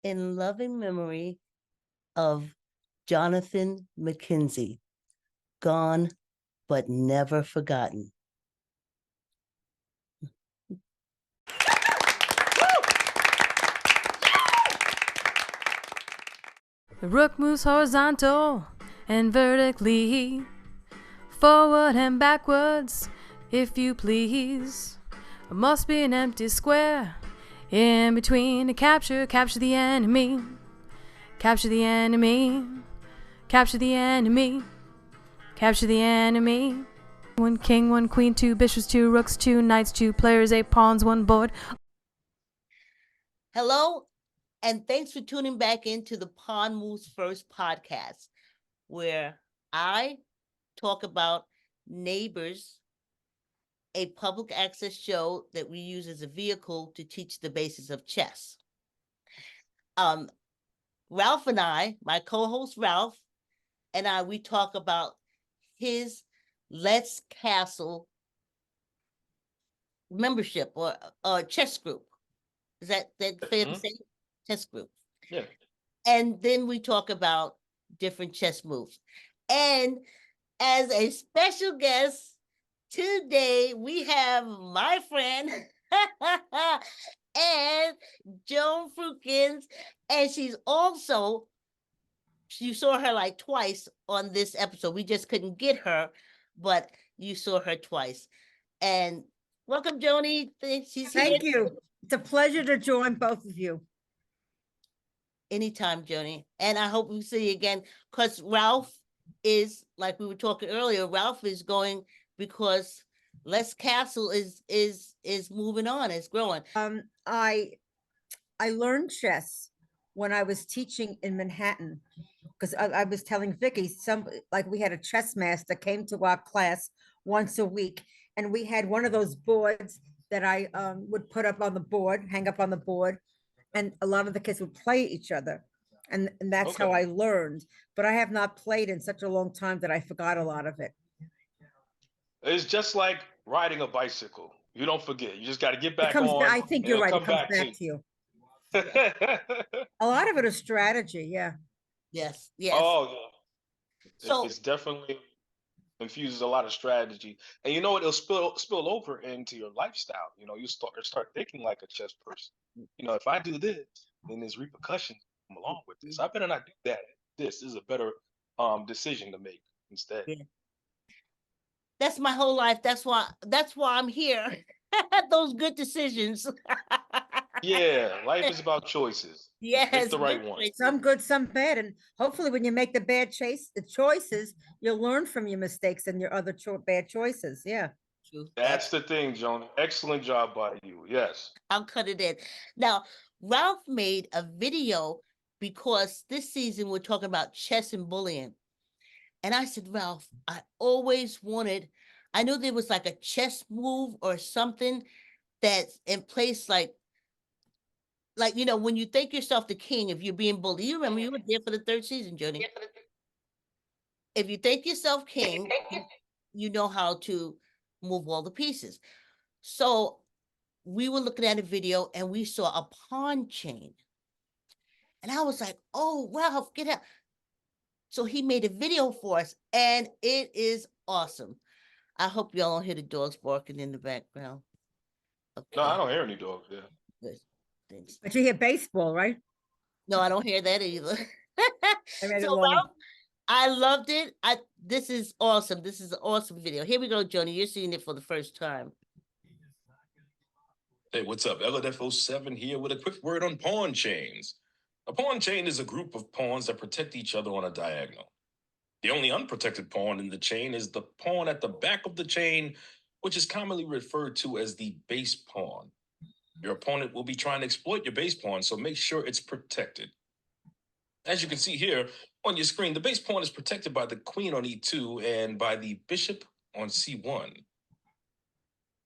in loving memory of Jonathan McKenzie, gone but never forgotten. The rook moves horizontal and vertically, forward and backwards, if you please. It must be an empty square in between to capture the enemy. Capture the enemy. Capture the enemy. Capture the enemy. 1 king, 1 queen, 2 bishops, 2 rooks, 2 knights, 2 players, 8 pawns, 1 board. Hello, and thanks for tuning back into the Pawn Moves First podcast, where I talk about Neighbors, a public access show that we use as a vehicle to teach the basics of chess. Ralph and I, my co-host Ralph, and we talk about his Let's Castle membership or chess group. Is that fair to say? Chess group. Yeah. And then we talk about different chess moves. And as a special guest today, we have my friend and Joan Frutkin, and she's also, you saw her like twice on this episode. We just couldn't get her, but you saw her twice. And welcome, Joni. She's here. Thank you. It's a pleasure to join both of you. Anytime, Joni. And I hope we see you again, because Ralph is, like we were talking earlier, Ralph is going because Les Castle is moving on, is growing. I learned chess when I was teaching in Manhattan, because I was telling Vicky, we had a chess master came to our class once a week, and we had one of those boards that I would put up on the board, hang up on the board, and a lot of the kids would play each other. And that's how I learned. But I have not played in such a long time that I forgot a lot of it. It's just like riding a bicycle. You don't forget. You just got to get back on. I think you're right. It comes back to you. A lot of it is strategy. Yeah. Yes. Yes. Oh, yeah. So it's definitely infuses a lot of strategy, and you know what? It'll spill over into your lifestyle. You know, you start thinking like a chess person. You know, if I do this, then there's repercussions come along with this. I better not do that. This is a better decision to make instead. Yeah. That's my whole life. That's why I'm here. Those good decisions. Yeah, life is about choices. Yes, make the right one. Some good, some bad, and hopefully, when you make the choices, you'll learn from your mistakes and your other bad choices. Yeah, that's the thing, Joan. Excellent job by you. Yes, I'll cut it in. Now, Ralph made a video because this season we're talking about chess and bullying, and I said, Ralph, I always wanted. I knew there was like a chess move or something that's in place, like you know, when you think yourself the king, if you're being bullied, you remember you were there for the 3rd season, Jody. If you think yourself king, you know how to move all the pieces. So we were looking at a video and we saw a pawn chain. And I was like, oh, Ralph, get out. So he made a video for us and it is awesome. I hope y'all don't hear the dogs barking in the background. Okay. No, I don't hear any dogs. Yeah. Good. Thanks. But you hear baseball, right? No, I don't hear that either. So Ralph, I loved it. This is awesome. This is an awesome video. Here we go, Joni. You're seeing it for the first time. Hey, what's up? LFO7 here with a quick word on pawn chains. A pawn chain is a group of pawns that protect each other on a diagonal. The only unprotected pawn in the chain is the pawn at the back of the chain, which is commonly referred to as the base pawn. Your opponent will be trying to exploit your base pawn, so make sure it's protected. As you can see here on your screen, the base pawn is protected by the queen on e2 and by the bishop on c1.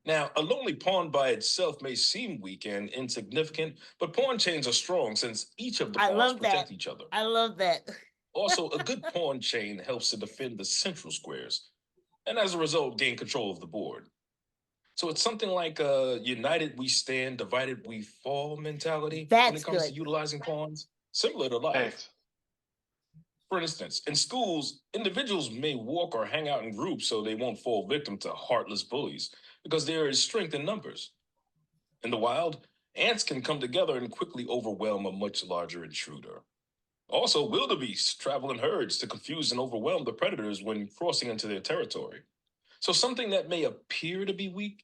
Now, a lonely pawn by itself may seem weak and insignificant, but pawn chains are strong since each of the pawns protect each other. I love that. Also, a good pawn chain helps to defend the central squares, and as a result, gain control of the board. So it's something like a united we stand, divided we fall mentality when That's it comes to good. utilizing pawns, similar to life. Thanks. For instance, in schools, individuals may walk or hang out in groups so they won't fall victim to heartless bullies because there is strength in numbers. In the wild, ants can come together and quickly overwhelm a much larger intruder. Also, wildebeests travel in herds to confuse and overwhelm the predators when crossing into their territory. So something that may appear to be weak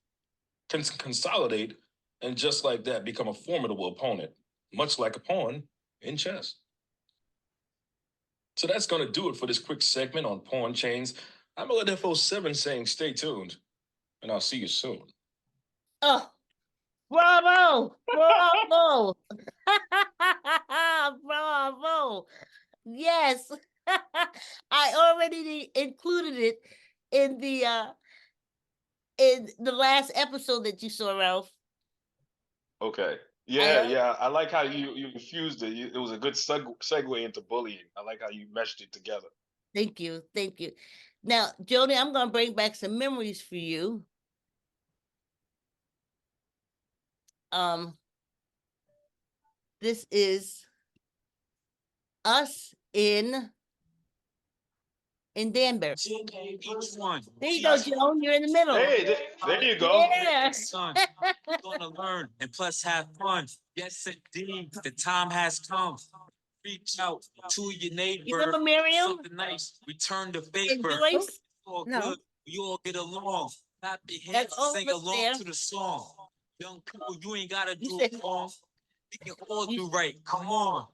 can consolidate and just like that become a formidable opponent, much like a pawn in chess. So that's going to do it for this quick segment on pawn chains. I'm LFO7 saying stay tuned, and I'll see you soon. Oh, bravo! Bravo! Bravo! Yes, I already included it in the last episode that you saw, Ralph. Okay. Yeah. I like how you infused it. It was a good segue into bullying. I like how you meshed it together. Thank you. Now, Joni, I'm gonna bring back some memories for you. This is us in Danbury. There you go, Joan. You're in the middle. Hey, there you go. Yeah. Son, you're gonna learn and plus have fun. Yes, indeed, the time has come. Reach out to your neighbor. You remember Miriam? Something nice. Return the And favor. Joyce? It's all No. good. We all get along. Clap your hands That's and all sing up along there. to the song. Young people, you ain't gotta You do said- it wrong. We can all do right. Come on.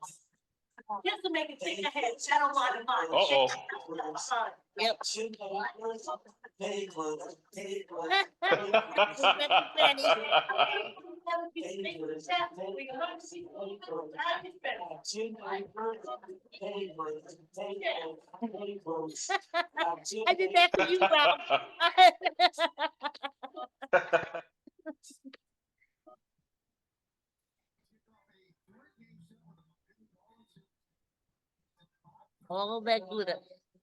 Just to make it think ahead, channel line. Uh-oh. Yep. I did that for you, Ralph. All that glitter.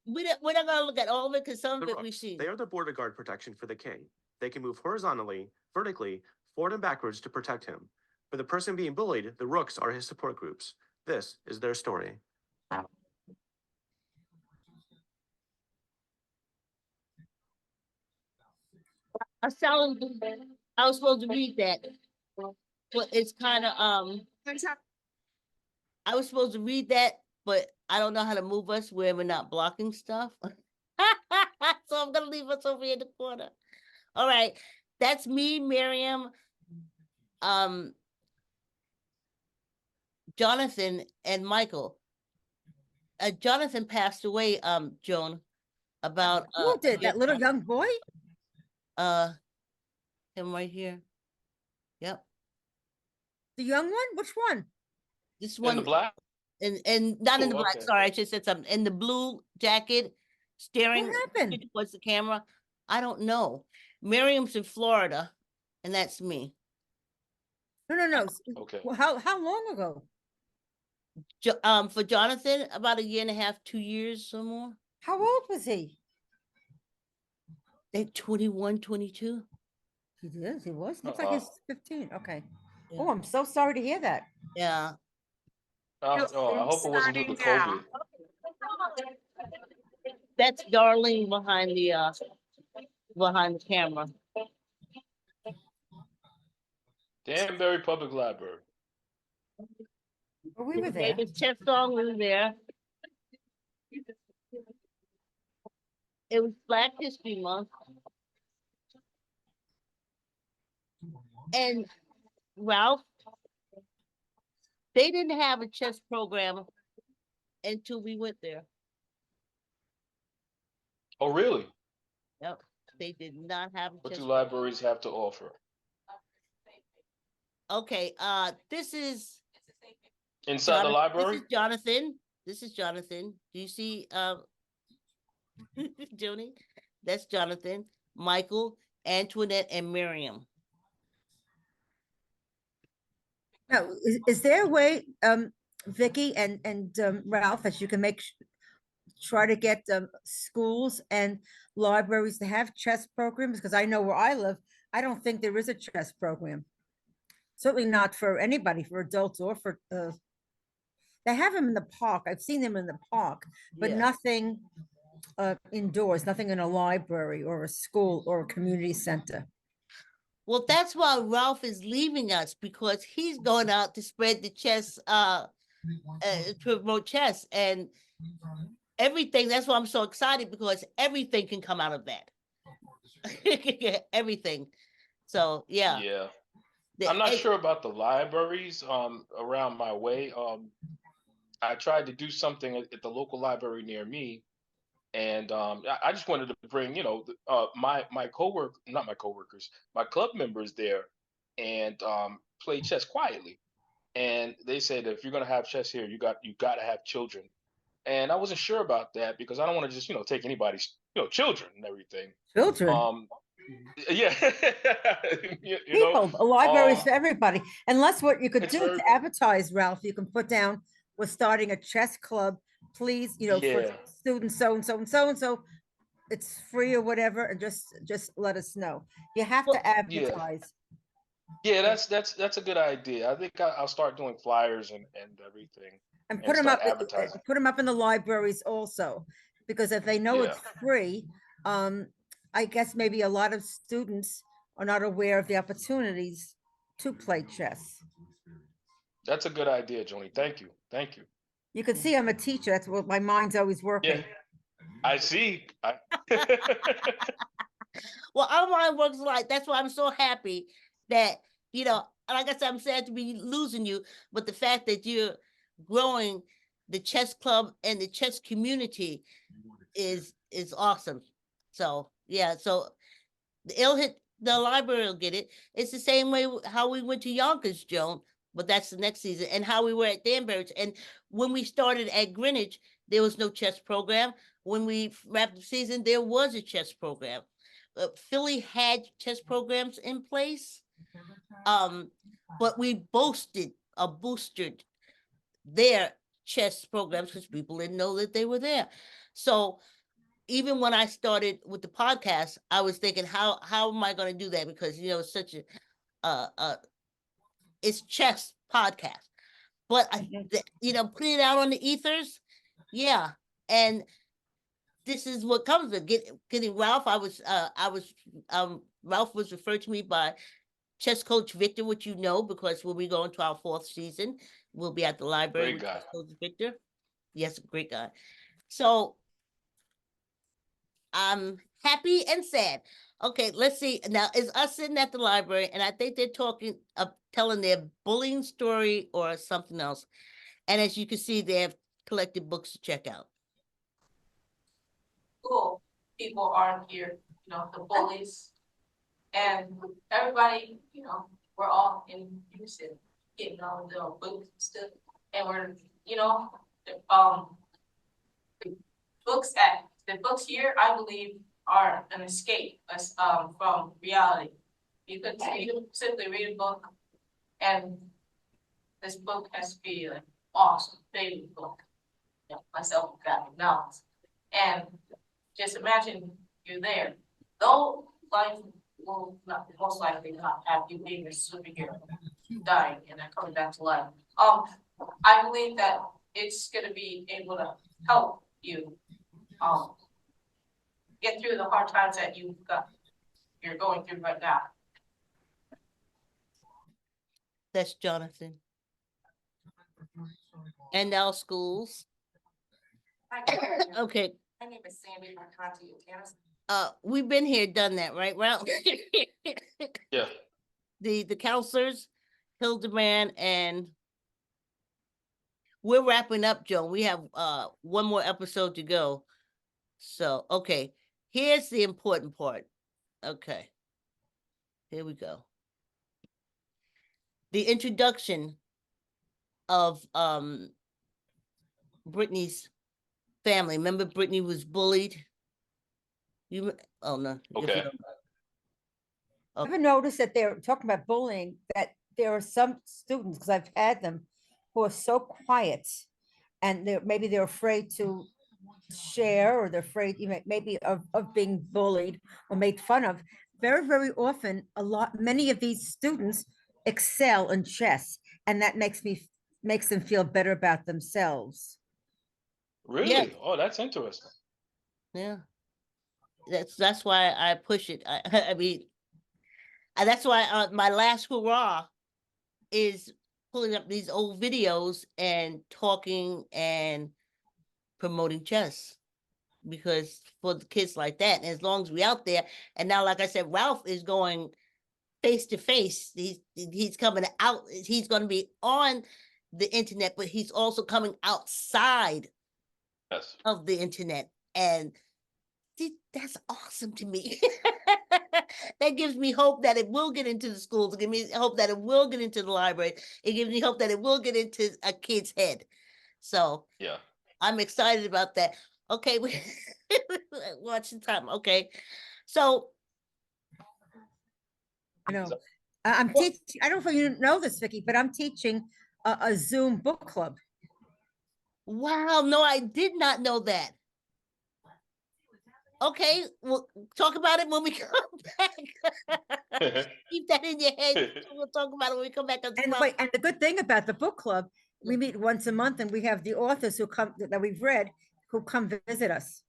We're not gonna look at all of it because some of The it we rooks. see. They are the border guard protection for the king. They can move horizontally, vertically, forward and backwards to protect him. For the person being bullied, the rooks are his support groups. This is their story. I was supposed to read that, but it's kind of I was supposed to read that, but I don't know how to move us where we're not blocking stuff. So I'm gonna leave us over here in the corner. All right, that's me, Miriam, Jonathan, and Michael. Jonathan passed away, Joan, about Who did that little young boy? him right here. Yep. The young one? Which one? This In one the black? and not in the black, Okay. sorry, I just said something. In the blue jacket, staring What happened? towards the camera. I don't know. Miriam's in Florida, and that's me. No. Okay. Well, how long ago? For Jonathan, about 1.5 years, 2 years or more. How old was he? They 21, 22. He is. He was. Looks Oh, like wow. he's 15. Okay. Yeah. Oh, I'm so sorry to hear that. Yeah. Oh, I hope it wasn't due to COVID. That's Darlene behind the camera. Danbury Public Library. Well, we were there. David chess song, we were there. It was Black History Month. And Ralph, they didn't have a chess program until we went there. Oh, really? Yep, they did not have a What chess. do libraries have to offer? Okay, this is Inside the library? This is Jonathan. This is Jonathan. Do you see Joni? That's Jonathan, Michael, Antoinette, and Miriam. Now, is there a way, Vicky and Ralph, that you can try to get schools and libraries to have chess programs? Because I know where I live, I don't think there is a chess program. Certainly not for anybody, for adults or for, they have them in the park. I've seen them in the park, but Yeah. nothing indoors, nothing in a library or a school or a community center. Well, that's why Ralph is leaving us, because he's going out to spread the chess, to promote chess and everything. That's why I'm so excited, because everything can come out of that. Everything. So yeah. Yeah. The- I'm not and- sure about the libraries around my way. I tried to do something at the local library near me, and I just wanted to bring, my coworker, not my coworkers, my club members there, and play chess quietly. And they said that if you're gonna have chess here, you got to have children. And I wasn't sure about that because I don't want to just take anybody's children and everything. Children, Yeah, people, a library is um, for everybody. Unless what you could it's do very to advertise, Ralph, you can put down, we're starting a chess club, please, for yeah. students so and so and so and so. It's free or whatever, and just let us know. You have Well, to Yeah, advertise yeah, that's a good idea. I think I'll start doing flyers and everything and and start advertising. put them up in the libraries also, because if they know Yeah, it's free, um, I guess maybe a lot of students are not aware of the opportunities to play chess. that's a good idea, Joni. Thank you, thank you. You can see I'm a teacher. That's what my mind's always Yeah, working. I see. well, our mind works like that's why I'm so happy that, like I said, I'm sad to be losing you, but the fact that you're growing the chess club and the chess community is awesome. So yeah, so it'll hit the library will get it. It's the same way how we went to Yonkers, Joan, but that's the next season, and how we were at Danbury. And when we started at Greenwich, there was no chess program. When we wrapped the season, there was a chess program. Philly had chess programs in place, but we boosted their chess programs because people didn't know that they were there. So even when I started with the podcast, I was thinking, how am I going to do that? Because it's such a it's chess podcast, but putting it out on the ethers, yeah. And this is what comes with getting Ralph. Ralph was referred to me by chess coach Victor, which because when we go into our 4th season, we'll be at the library Great with guy. chess coach Victor. Yes, great guy. So I'm happy and sad. Okay, let's see. Now, is us sitting at the library, and I think they're telling their bullying story or something else. And as you can see, they have collected books to check out. Cool. People aren't here, the bullies. And everybody, we're all in unison, getting all the books and stuff. And we're, the books here, I believe, are an escape from reality. You could simply read a book, and this book has to be an awesome favorite book. Myself, got novels, and just imagine you're there. Though life will not most likely not have you being a superhero, dying and then coming back to life. I believe that it's gonna be able to help you get through the hard times that you're going through right now. That's Jonathan. And our schools. Okay. My name is Sandy Marcanti. We've been here, done that, right, Ralph? Yeah. The counselors, Hildebrand, and we're wrapping up, Joan. We have one more episode to go. So, okay, here's the important part. Okay, here we go. The introduction of Brittany's family. Remember, Brittany was bullied. Oh no. Okay. I've ever noticed that they're talking about bullying, that there are some students, because I've had them, who are so quiet, and maybe they're afraid to share, or they're afraid maybe of being bullied or made fun of. very, very often, many of these students excel in chess, and that makes them feel better about themselves. Really? Oh, that's interesting. Yeah. That's why I push it. I mean, and that's why my last hurrah is pulling up these old videos and talking and promoting chess, because for the kids like that, and as long as we out there, and now, like I said, Ralph is going face to face. He's coming out. He's going to be on the internet, but he's also coming outside Yes. of the internet, and that's awesome to me. That gives me hope that it will get into the schools. It gives me hope that it will get into the library. It gives me hope that it will get into a kid's head. So yeah, I'm excited about that. Okay, watch the time. Okay, so I know I'm teaching. I don't know if you know this, Vicky, but I'm teaching a Zoom book club. Wow, no, I did not know that. Okay, we'll talk about it when we come back. Keep that in your head. We'll talk about it when we come back. And wait, and the good thing about the book club, we meet once a month, and we have the authors who come that we've read who come visit us.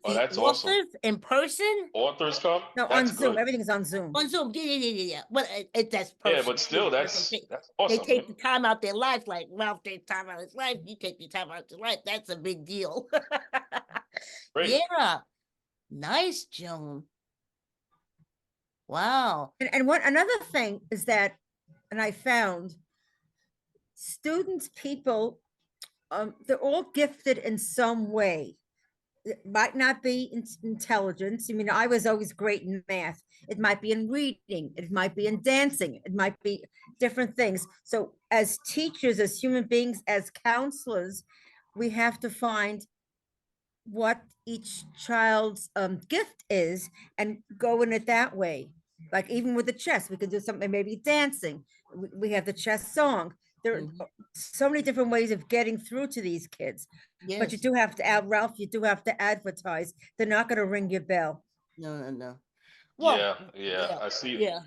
Oh, that's awesome. In person? Authors come? No, that's on Zoom. good. Everything's on Zoom. On Zoom, yeah. But that's personal. Yeah, but still, that's awesome. They take the time out their life, like Ralph takes time out of his life. You take the time out of your life. That's a big deal. Great. Yeah, nice, Joan. Wow. And another thing is that, and I found students, people, they're all gifted in some way. It might not be intelligence. I mean, I was always great in math. It might be in reading. It might be in dancing. It might be different things. So as teachers, as human beings, as counselors, we have to find what each child's gift is and go in it that way. Like even with the chess, we could do something, maybe dancing. We have the chess song. There are so many different ways of getting through to these kids. Yes. But you do have to Ralph, you do have to advertise. They're not going to ring your bell. No. Well, yeah, I see. Yeah.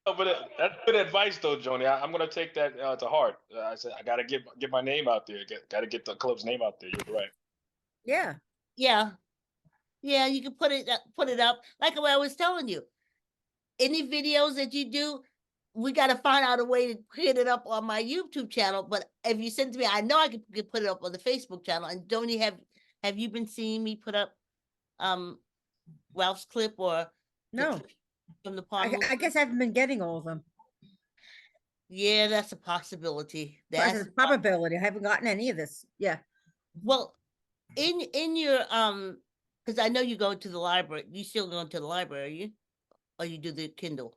Oh, but that's good advice, though, Joni. I'm gonna take that to heart. I said I gotta get my name out there. Gotta get the club's name out there. You're right. Yeah. Yeah. You can put it up like what I was telling you. Any videos that you do, we got to find out a way to get it up on my YouTube channel. But if you send it to me, I know I could put it up on the Facebook channel. And don't you have you been seeing me put up Ralph's clip or no from the I guess I haven't been getting all of them. Yeah, that's a possibility. That's a probability. I haven't gotten any of this. Yeah. Well, in your because I know you go to the library. You still going to the library, are you? Or you do the Kindle?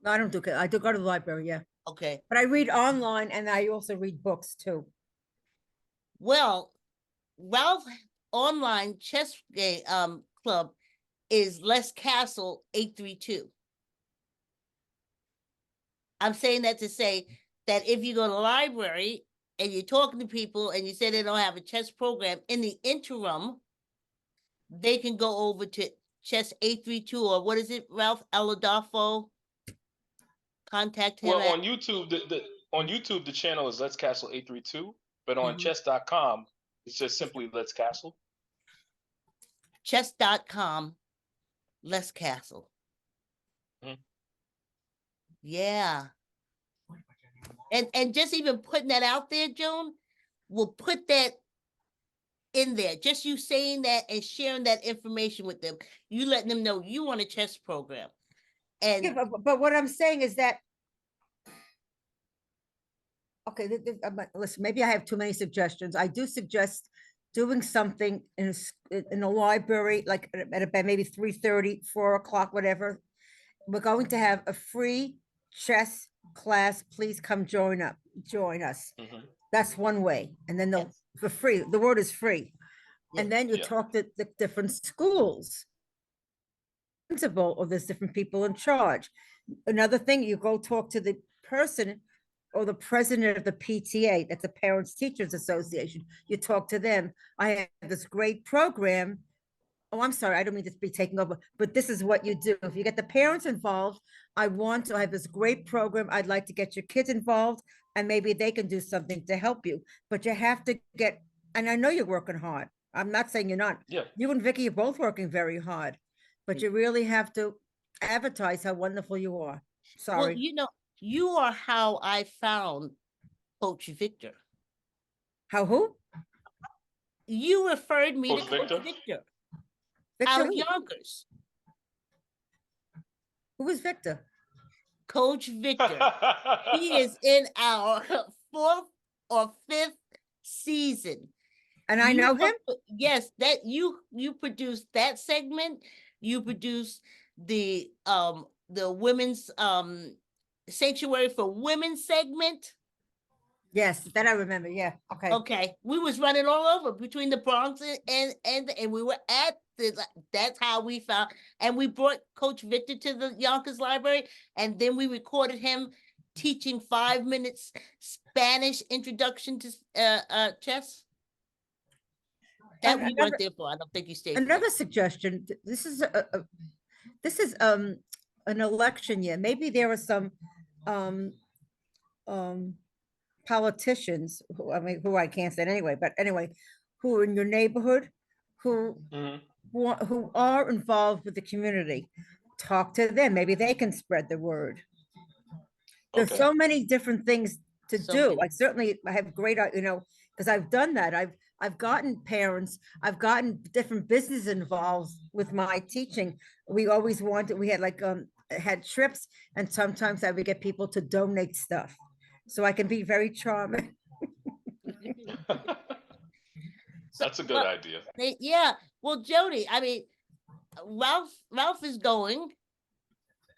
No, I don't do it. I do go to the library, yeah. Okay. But I read online and I also read books too. Well, Ralph online chess game club is Les Castle 832. I'm saying that to say that if you go to the library and you're talking to people and you say they don't have a chess program, in the interim, they can go over to Chess 832 or what is it, Ralph Aladolfo? Contact him. Well, on YouTube, the channel is Let's Castle 832, but on chess.com, it's just simply Let's Castle. Chess.com, Les Castle. Yeah. And just even putting that out there, Joan, we'll put that in there. Just you saying that and sharing that information with them. You letting them know you want a chess program. And yeah, but what I'm saying is that okay, listen, maybe I have too many suggestions. I do suggest doing something in a library, like at about maybe 3:30, 4 o'clock, whatever. We're going to have a free chess class. Please come join us. That's one way. And then for free, the word is free. And then you talk to the different schools, principal, or there's different people in charge. Another thing, you go talk to the person or the president of the PTA, that's the Parents Teachers Association. You talk to them. I have this great program Oh, I'm sorry, I don't mean to be taking over, but this is what you do. If you get the parents involved, I have this great program. I'd like to get your kids involved and maybe they can do something to help you. But you have to get, and I know you're working hard. I'm not saying you're not. Yeah. You and Vicky are both working very hard, but you really have to advertise how wonderful you are. Well, Sorry. you are how I found Coach Victor. How who? You referred me Coach to Coach Victor? Victor Victor out of who? Yonkers. Who is Victor? Coach Victor. He is in our 4th or 5th season. And I know him? Yes, that you produced that segment. You produced the women's sanctuary for women segment. Yes, that I remember. Yeah. Okay. Okay. We was running all over between the Bronx and we were at that's how we found, and we brought Coach Victor to the Yonkers Library, and then we recorded him teaching 5 minutes Spanish introduction to chess. That we weren't there for. I don't think you stayed. Another suggestion. This is an election year. Maybe there are some politicians who I can't say anyway, but anyway, who are in your neighborhood who who are involved with the community. Talk to them. Maybe they can spread the word. There's so many different things to do. I have great, because I've done that. I've gotten parents, I've gotten different businesses involved with my teaching. We always wanted, we had had trips, and sometimes I would get people to donate stuff. So I can be very charming. That's a good idea. Yeah. Well, Jody, I mean, Ralph is going.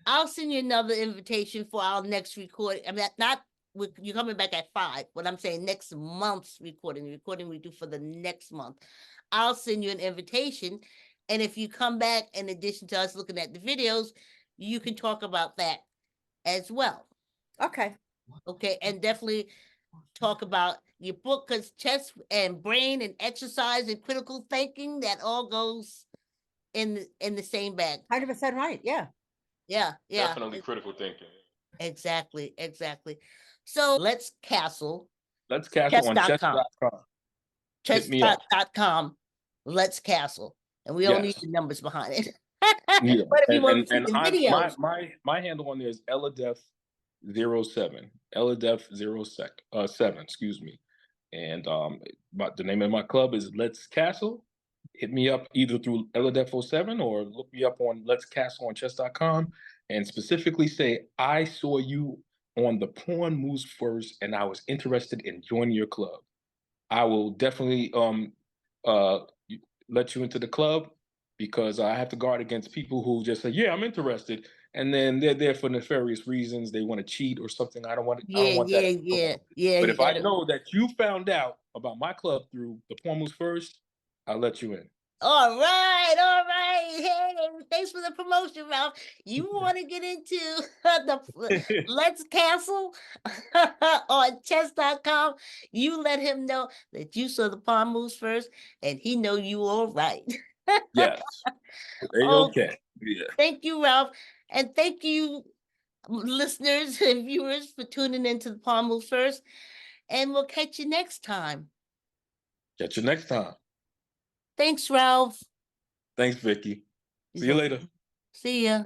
I'll send you another invitation for our next recording. I mean, not with you coming back at 5. What I'm saying, next month's recording we do for the next month. I'll send you an invitation, and if you come back, in addition to us looking at the videos, you can talk about that as well. Okay. Okay, and definitely talk about your book, because chess and brain and exercise and critical thinking, that all goes in the same bag. 100% right. Yeah. Yeah. Definitely critical thinking. Exactly. So let's castle. Let's castle on chess.com. Chess.com. Let's castle. And we don't need the numbers behind it. Yeah. But if you want to see the videos. My handle on there is Eladef07. Eladef07, excuse me. And the name of my club is Let's Castle. Hit me up either through Eladef07 or look me up on Let's Castle on chess.com and specifically say, I saw you on the Pawn Moves First and I was interested in joining your club. I will definitely let you into the club, because I have to guard against people who just say, yeah, I'm interested. And then they're there for nefarious reasons. They want to cheat or something. I don't want that. Yeah. But if I know that you found out about my club through the Pawn Moves First, I'll let you in. All right. Hey, thanks for the promotion, Ralph. You want to get into the Let's Castle on chess.com? You let him know that you saw the Pawn Moves First, and he know you all right. Yes. Okay. Yeah. Thank you, Ralph. And thank you, listeners and viewers, for tuning into the Pawn Moves First. And we'll catch you next time. Catch you next time. Thanks, Ralph. Thanks, Vicky. See you later. See ya.